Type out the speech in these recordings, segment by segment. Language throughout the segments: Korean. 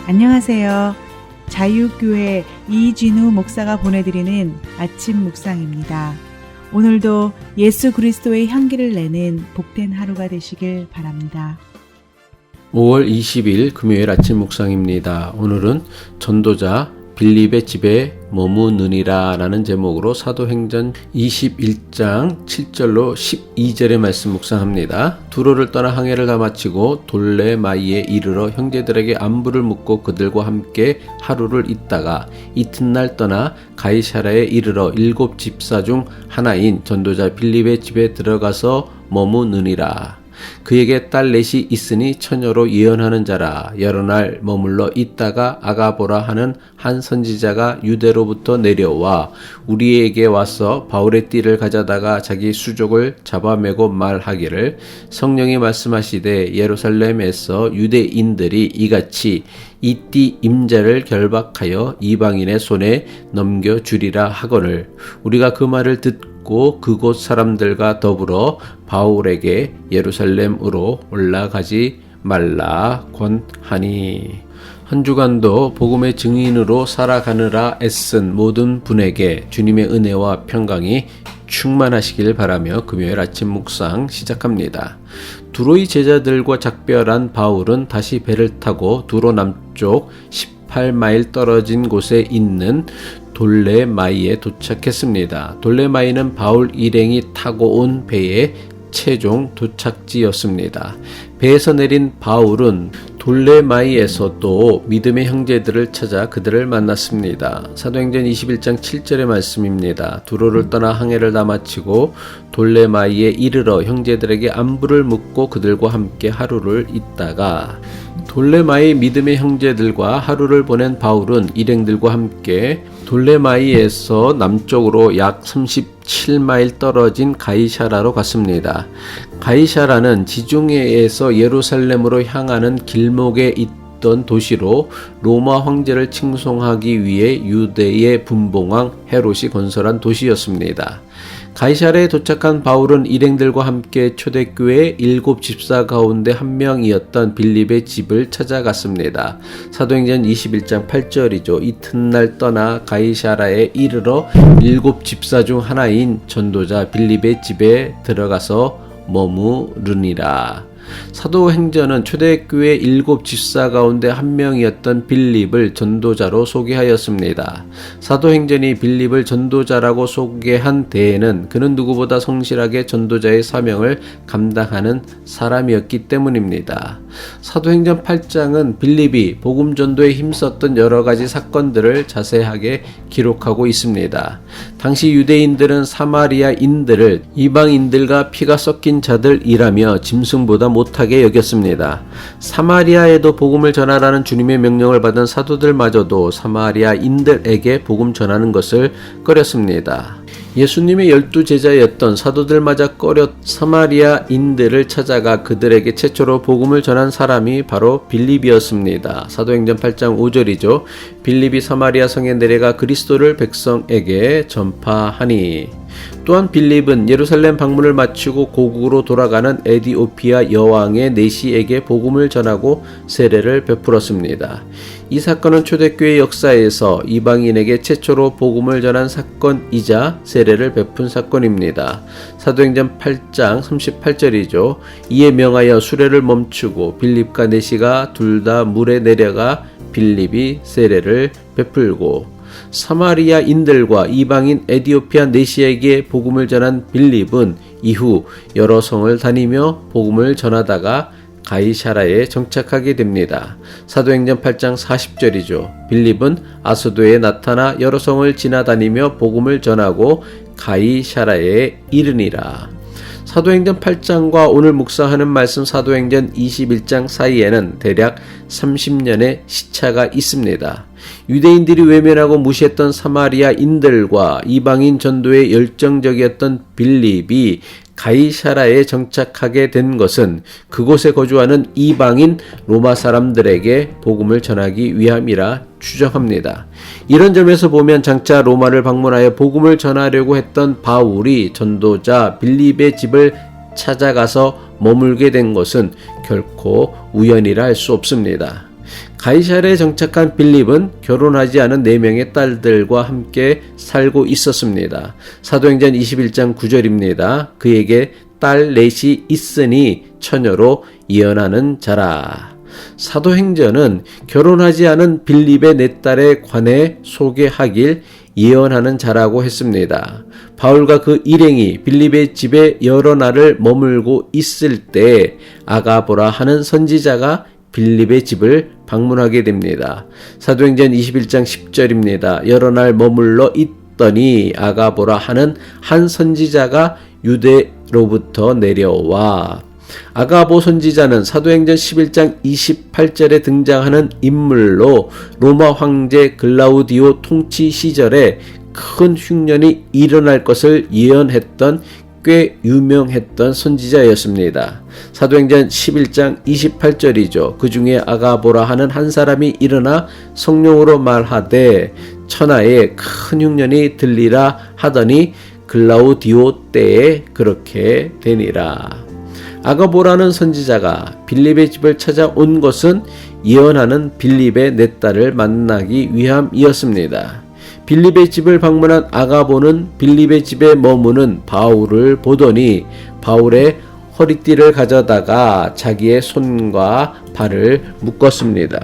안녕하세요. 자유교회 이진우 목사가 보내드리는 아침 묵상입니다. 오늘도 예수 그리스도의 향기를 내는 복된 하루가 되시길 바랍니다. 5월 20일 금요일 아침 묵상입니다. 오늘은 전도자 빌립의 집에 머무느니라 라는 제목으로 사도행전 21장 7절로 12절의 말씀 묵상합니다. 두로를 떠나 항해를 다 마치고 돌레마이에 이르러 형제들에게 안부를 묻고 그들과 함께 하루를 있다가 이튿날 떠나 가이사랴에 이르러 7 집사 중 하나인 전도자 빌립의 집에 들어가서 머무느니라. 그에게 딸 넷이 있으니 처녀로 예언하는 자라. 여러 날 머물러 있다가 아가보라 하는 한 선지자가 유대로부터 내려와 우리에게 와서 바울의 띠를 가져다가 자기 수족을 잡아매고 말하기를, 성령이 말씀하시되 예루살렘에서 유대인들이 이같이 이 띠 임자를 결박하여 이방인의 손에 넘겨주리라 하거늘, 우리가 그 말을 듣고 그곳 사람들과 더불어 바울에게 예루살렘으로 올라가지 말라 권하니. 한 주간도 복음의 증인으로 살아가느라 애쓴 모든 분에게 주님의 은혜와 평강이 충만하시길 바라며 금요일 아침 묵상 시작합니다. 두로의 제자들과 작별한 바울은 다시 배를 타고 두로 남쪽 18마일 떨어진 곳에 있는 돌레마이에 도착했습니다. 돌레마이는 바울 일행이 타고 온 배의 최종 도착지였습니다. 배에서 내린 바울은 돌레마이에서 또 믿음의 형제들을 찾아 그들을 만났습니다. 사도행전 21장 7절의 말씀입니다. 두로를 떠나 항해를 다 마치고 돌레마이에 이르러 형제들에게 안부를 묻고 그들과 함께 하루를 있다가, 돌레마이 믿음의 형제들과 하루를 보낸 바울은 일행들과 함께 돌레마이에서 남쪽으로 약 37마일 떨어진 가이사라로 갔습니다. 가이사라는 지중해에서 예루살렘으로 향하는 길목에 있던 도시로 로마 황제를 칭송하기 위해 유대의 분봉왕 헤롯이 건설한 도시였습니다. 가이사랴에 도착한 바울은 일행들과 함께 초대교회 7 집사 가운데 한 명이었던 빌립의 집을 찾아갔습니다. 사도행전 21장 8절이죠. 이튿날 떠나 가이사랴에 이르러 7 집사 중 하나인 전도자 빌립의 집에 들어가서 머무르니라. 사도행전은 초대교회 7 집사 가운데 한 명이었던 빌립을 전도자로 소개하였습니다. 사도행전이 빌립을 전도자라고 소개한 데에는 그는 누구보다 성실하게 전도자의 사명을 감당하는 사람이었기 때문입니다. 사도행전 8장은 빌립이 복음 전도에 힘썼던 여러 가지 사건들을 자세하게 기록하고 있습니다. 당시 유대인들은 사마리아인들을 이방인들과 피가 섞인 자들이라며 짐승보다 못하게 여겼습니다. 사마리아에도 복음을 전하라는 주님의 명령을 받은 사도들마저도 사마리아인들에게 복음 전하는 것을 꺼렸습니다. 예수님의 12 제자였던 사도들마저 꺼려 사마리아인들을 찾아가 그들에게 최초로 복음을 전한 사람이 바로 빌립이었습니다. 사도행전 8장 5절이죠. 빌립이 사마리아 성에 내려가 그리스도를 백성에게 전파하니. 또한 빌립은 예루살렘 방문을 마치고 고국으로 돌아가는 에디오피아 여왕의 내시에게 복음을 전하고 세례를 베풀었습니다. 이 사건은 초대교회 역사에서 이방인에게 최초로 복음을 전한 사건이자 세례를 베푼 사건입니다. 사도행전 8장 38절이죠. 이에 명하여 수레를 멈추고 빌립과 내시가 둘 다 물에 내려가 빌립이 세례를 베풀고, 사마리아인들과 이방인 에디오피아 내시에게 복음을 전한 빌립은 이후 여러 성을 다니며 복음을 전하다가 가이사랴에 정착하게 됩니다. 사도행전 8장 40절이죠. 빌립은 아소도에 나타나 여러 성을 지나다니며 복음을 전하고 가이사랴에 이르니라. 사도행전 8장과 오늘 묵상하는 말씀 사도행전 21장 사이에는 대략 30년의 시차가 있습니다. 유대인들이 외면하고 무시했던 사마리아인들과 이방인 전도에 열정적이었던 빌립이 가이사랴에 정착하게 된 것은 그곳에 거주하는 이방인 로마 사람들에게 복음을 전하기 위함이라 추정합니다. 이런 점에서 보면 장차 로마를 방문하여 복음을 전하려고 했던 바울이 전도자 빌립의 집을 찾아가서 머물게 된 것은 결코 우연이라 할 수 없습니다. 가이사랴에 정착한 빌립은 결혼하지 않은 4명의 딸들과 함께 살고 있었습니다. 사도행전 21장 9절입니다. 그에게 딸 넷이 있으니 처녀로 예언하는 자라. 사도행전은 결혼하지 않은 빌립의 4딸에 관해 소개하길 예언하는 자라고 했습니다. 바울과 그 일행이 빌립의 집에 여러 날을 머물고 있을 때 아가보라 하는 선지자가 빌립의 집을 방문하게 됩니다. 사도행전 21장 10절입니다. 여러 날 머물러 있더니 아가보라 하는 한 선지자가 유대로부터 내려와. 아가보 선지자는 사도행전 11장 28절에 등장하는 인물로 로마 황제 글라우디오 통치 시절에 큰 흉년이 일어날 것을 예언했던 꽤 유명했던 선지자였습니다. 사도행전 11장 28절이죠. 그 중에 아가보라 하는 한 사람이 일어나 성령으로 말하되 천하에 큰 흉년이 들리라 하더니 글라우디오 때에 그렇게 되니라. 아가보라는 선지자가 빌립의 집을 찾아온 것은 예언하는 빌립의 4딸을 만나기 위함이었습니다. 빌립의 집을 방문한 아가보는 빌립의 집에 머무는 바울을 보더니 바울의 허리띠를 가져다가 자기의 손과 발을 묶었습니다.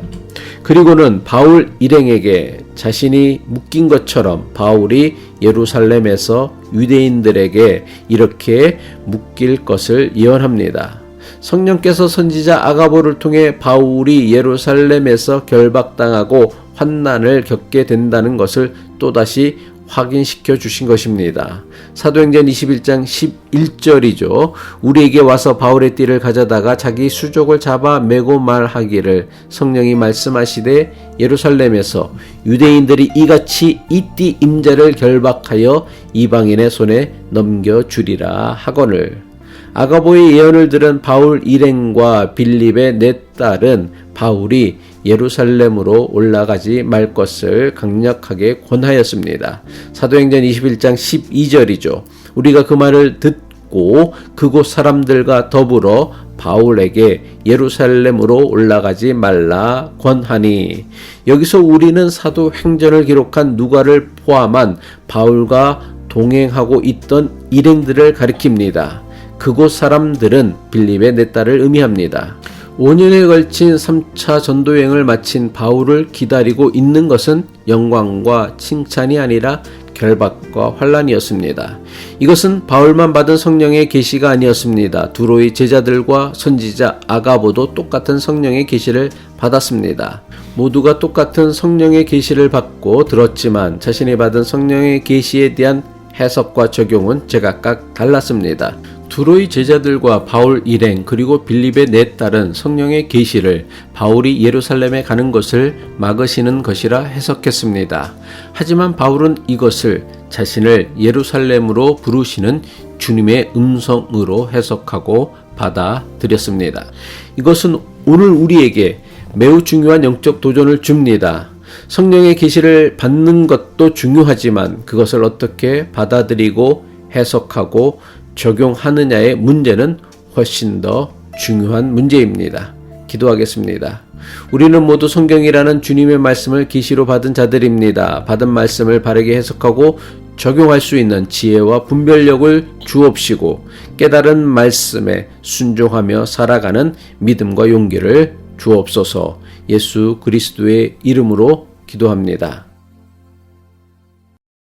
그리고는 바울 일행에게 자신이 묶인 것처럼 바울이 예루살렘에서 유대인들에게 이렇게 묶일 것을 예언합니다. 성령께서 선지자 아가보를 통해 바울이 예루살렘에서 결박당하고 환난을 겪게 된다는 것을 또다시 확인시켜 주신 것입니다. 사도행전 21장 11절이죠. 우리에게 와서 바울의 띠를 가져다가 자기 수족을 잡아 매고 말하기를 성령이 말씀하시되 예루살렘에서 유대인들이 이같이 이 띠 임자를 결박하여 이방인의 손에 넘겨주리라 하거늘. 아가보의 예언을 들은 바울 일행과 빌립의 4딸은 바울이 예루살렘으로 올라가지 말 것을 강력하게 권하였습니다. 사도행전 21장 12절이죠. 우리가 그 말을 듣고 그곳 사람들과 더불어 바울에게 예루살렘으로 올라가지 말라 권하니. 여기서 우리는 사도행전을 기록한 누가를 포함한 바울과 동행하고 있던 일행들을 가리킵니다. 그곳 사람들은 빌립의 4딸을 의미합니다. 5년에 걸친 3차 전도여행을 마친 바울을 기다리고 있는 것은 영광과 칭찬이 아니라 결박과 환난이었습니다. 이것은 바울만 받은 성령의 계시가 아니었습니다. 두로의 제자들과 선지자 아가보도 똑같은 성령의 계시를 받았습니다. 모두가 똑같은 성령의 계시를 받고 들었지만 자신이 받은 성령의 계시에 대한 해석과 적용은 제각각 달랐습니다. 두로의 제자들과 바울 일행 그리고 빌립의 4딸은 성령의 계시를 바울이 예루살렘에 가는 것을 막으시는 것이라 해석했습니다. 하지만 바울은 이것을 자신을 예루살렘으로 부르시는 주님의 음성으로 해석하고 받아들였습니다. 이것은 오늘 우리에게 매우 중요한 영적 도전을 줍니다. 성령의 계시를 받는 것도 중요하지만 그것을 어떻게 받아들이고 해석하고 적용하느냐의 문제는 훨씬 더 중요한 문제입니다. 기도하겠습니다. 우리는 모두 성경이라는 주님의 말씀을 계시로 받은 자들입니다. 받은 말씀을 바르게 해석하고 적용할 수 있는 지혜와 분별력을 주옵시고 깨달은 말씀에 순종하며 살아가는 믿음과 용기를 주옵소서. 예수 그리스도의 이름으로 기도합니다.